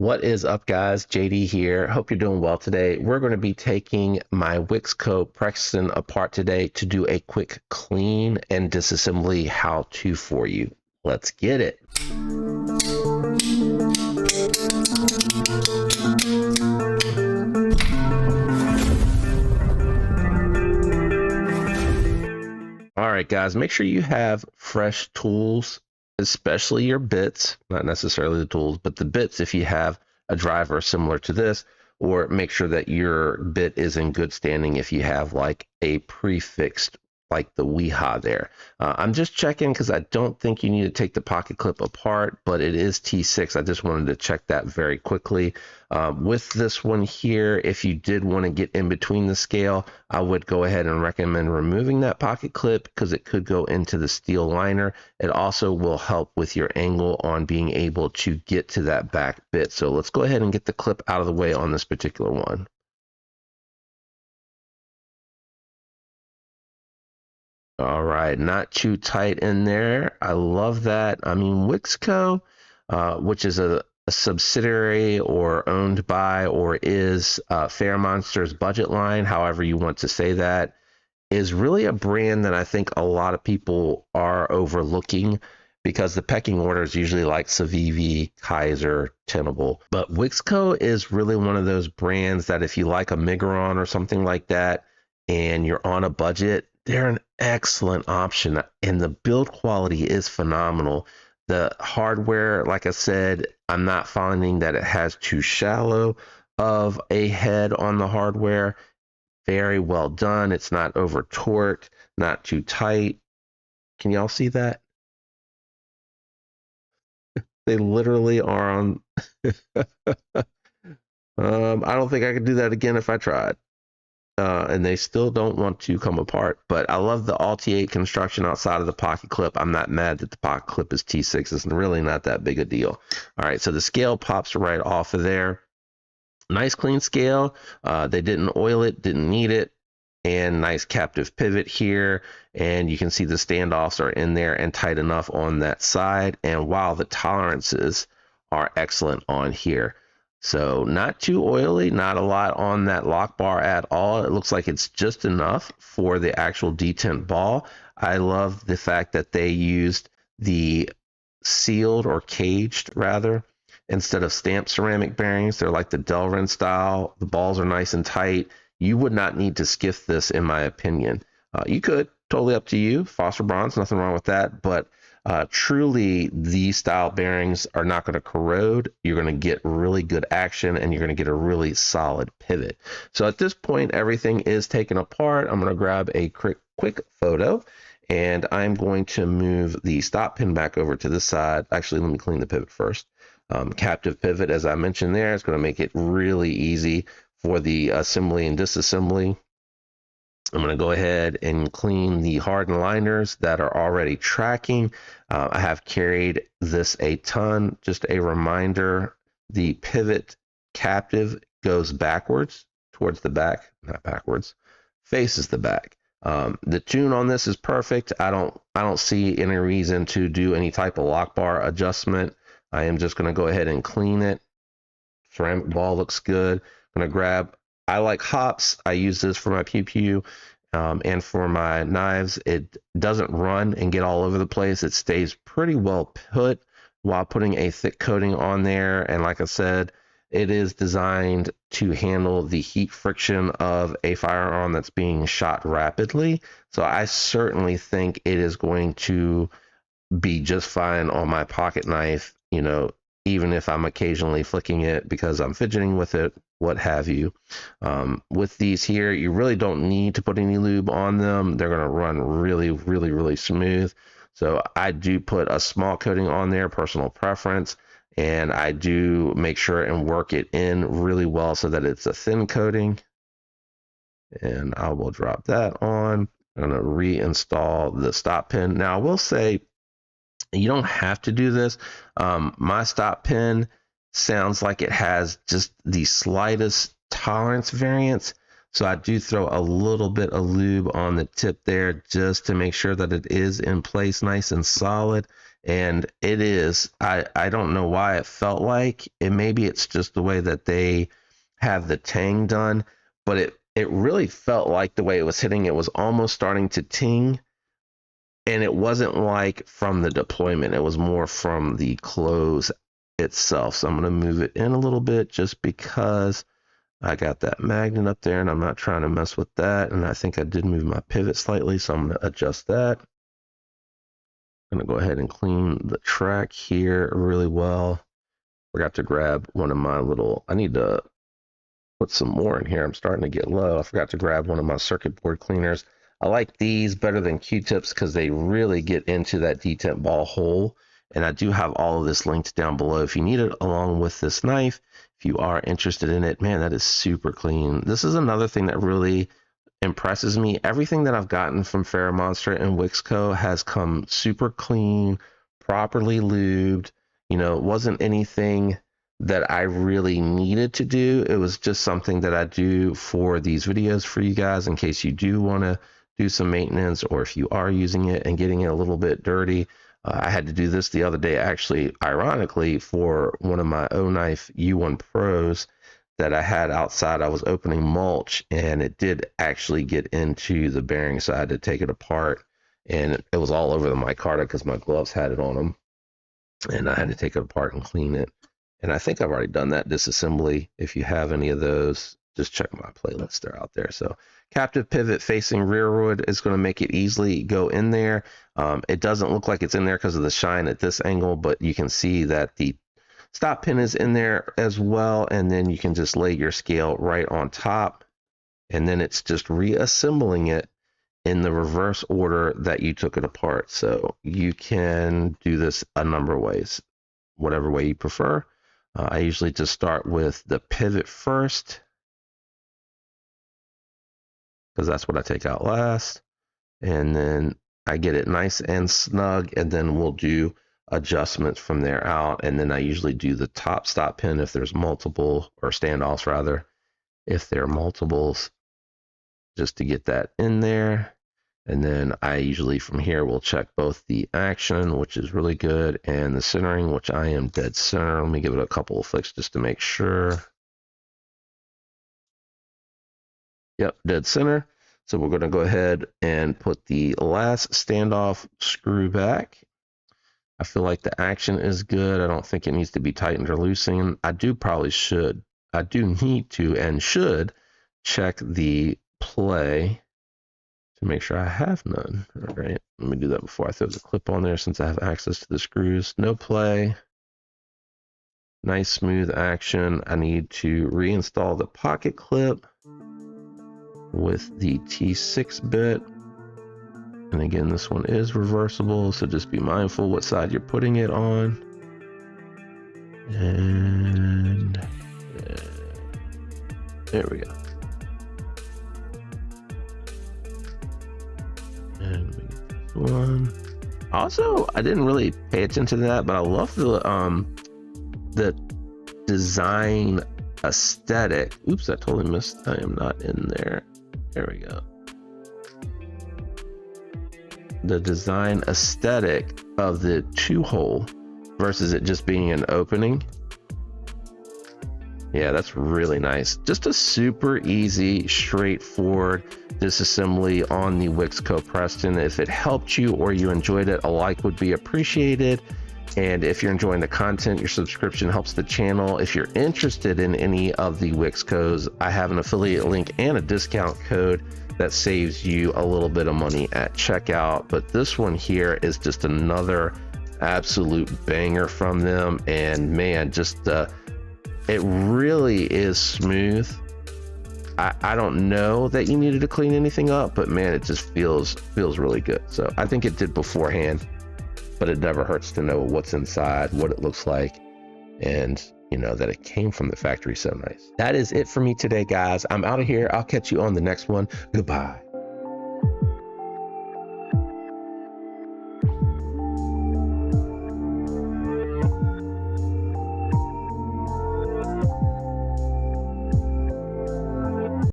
What is up, guys? JD here. Hope you're doing well today. We're going to be taking my Wixco Prexston apart today to do a quick clean and disassembly how-to for you. Let's get it. All right, guys, make sure you have fresh tools, especially your bits, not necessarily the tools, but the bits if you have a driver similar to this, or make sure that your bit is in good standing if you have like a prefixed like the Weeha there. I'm just checking because I don't think you need to take the pocket clip apart, but it is T6. I just wanted to check that very quickly. With this one here, if you did want to get in between the scale, I would go ahead and recommend removing that pocket clip because it could go into the steel liner. It also will help with your angle on being able to get to that back bit. So let's go ahead and get the clip out of the way on this particular one. All right, not too tight in there. I love that. I mean, Wixco, which is a subsidiary or owned by or is Fair Monster's budget line, however you want to say that, is really a brand that I think a lot of people are overlooking because the pecking order is usually like Civivi, Kaiser, Tenable. But Wixco is really one of those brands that if you like a Migron or something like that and you're on a budget, they're an excellent option. And the build quality is phenomenal. The hardware, like I said, I'm not finding that it has too shallow of a head on the hardware. Very well done. It's not over torqued, not too tight. Can y'all see that? They literally are on. I don't think I could do that again if I tried. And they still don't want to come apart. But I love the Alt-8 construction outside of the pocket clip. I'm not mad that the pocket clip is T6. It's really not that big a deal. All right, so the scale pops right off of there. Nice clean scale. They didn't oil it, didn't need it. And nice captive pivot here. And you can see the standoffs are in there and tight enough on that side. And wow, the tolerances are excellent on here. So not too oily, not a lot on that lock bar at all. It looks like it's just enough for the actual detent ball. I love the fact that they used the sealed or caged rather instead of stamped ceramic bearings. They're like the Delrin style. The balls are nice and tight. You would not need to skiff this, in my opinion. You could, totally up to you. Phosphor bronze, nothing wrong with that. But truly, these style bearings are not going to corrode. You're going to get really good action, and you're going to get a really solid pivot. So at this point, everything is taken apart. I'm going to grab a quick photo, and I'm going to move the stop pin back over to this side. Actually, let me clean the pivot first. Captive pivot, as I mentioned there, is going to make it really easy for the assembly and disassembly. I'm going to go ahead and clean the hardened liners that are already tracking. I have carried this a ton. Just a reminder, the pivot captive goes backwards towards the back, not backwards, faces the back. The tune on this is perfect. I don't see any reason to do any type of lock bar adjustment. I am just going to go ahead and clean it. Ceramic ball looks good. I'm going to grab, I like hops. I use this for my pew-pew and for my knives. It doesn't run and get all over the place. It stays pretty well put while putting a thick coating on there. And like I said, it is designed to handle the heat friction of a firearm that's being shot rapidly. So I certainly think it is going to be just fine on my pocket knife, you know, even if I'm occasionally flicking it because I'm fidgeting with it, what have you. With these here, you really don't need to put any lube on them. They're going to run really, really, really smooth. So I do put a small coating on there, personal preference, and I do make sure and work it in really well so that it's a thin coating. And I will drop that on. I'm going to reinstall the stop pin. Now, I will say, you don't have to do this. My stop pin sounds like it has just the slightest tolerance variance. So I do throw a little bit of lube on the tip there just to make sure that it is in place nice and solid. And it is, I don't know why it felt like it. Maybe it's just the way that they have the tang done, but it really felt like the way it was hitting, it was almost starting to ting. And it wasn't like from the deployment, it was more from the close itself. So I'm going to move it in a little bit just because I got that magnet up there and I'm not trying to mess with that. And I think I did move my pivot slightly, so I'm going to adjust that. I'm going to go ahead and clean the track here really well. Forgot to grab one of my little, I need to put some more in here. I'm starting to get low. I forgot to grab one of my circuit board cleaners. I like these better than Q-tips because they really get into that detent ball hole. And I do have all of this linked down below if you need it, along with this knife. If you are interested in it, man, that is super clean. This is another thing that really impresses me. Everything that I've gotten from Monster and Wixco has come super clean, properly lubed. You know, it wasn't anything that I really needed to do. It was just something that I do for these videos for you guys in case you do want to do some maintenance, or if you are using it and getting it a little bit dirty. I had to do this the other day, actually, ironically, for one of my O-Knife U1 Pros that I had outside. I was opening mulch and it did actually get into the bearing, so I had to take it apart, and it was all over the micarta because my gloves had it on them, and I had to take it apart and clean it. And I think I've already done that disassembly. If you have any of those, just check my playlist, they're out there. So captive pivot facing rearward is going to make it easily go in there. It doesn't look like it's in there because of the shine at this angle, but you can see that the stop pin is in there as well. And then you can just lay your scale right on top, and then it's just reassembling it in the reverse order that you took it apart. So you can do this a number of ways, whatever way you prefer. I usually just start with the pivot first, because that's what I take out last, and then I get it nice and snug, and then we'll do adjustments from there out. And then I usually do the top stop pin if there's multiple, or standoffs rather, if there are multiples, just to get that in there. And then I usually from here will check both the action, which is really good, and the centering, which I am dead center. Let me give it a couple of flicks just to make sure. Yep, dead center. So we're going to go ahead and put the last standoff screw back. I feel like the action is good. I don't think it needs to be tightened or loosened. I do need to and should check the play to make sure I have none. All right, let me do that before I throw the clip on there, since I have access to the screws. No play. Nice smooth action. I need to reinstall the pocket clip with the T6 bit. And again, this one is reversible, so just be mindful what side you're putting it on. And there we go. And we get this one. Also, I didn't really pay attention to that, but I love the design aesthetic. Oops, I totally missed. I am not in there. There we go. The design aesthetic of the 2-hole versus it just being an opening. Yeah, that's really nice. Just a super easy, straightforward disassembly on the Wixco Prexston. If it helped you or you enjoyed it, a like would be appreciated. And if you're enjoying the content, your subscription helps the channel. If you're interested in any of the Wixcos, I have an affiliate link and a discount code that saves you a little bit of money at checkout. But this one here is just another absolute banger from them. And man, just it really is smooth. I don't know that you needed to clean anything up, but man, it just feels really good. So I think it did beforehand, but it never hurts to know what's inside, what it looks like, and you know that it came from the factory. So nice. That is it for me today, guys. I'm out of here. I'll catch you on the next one. Goodbye.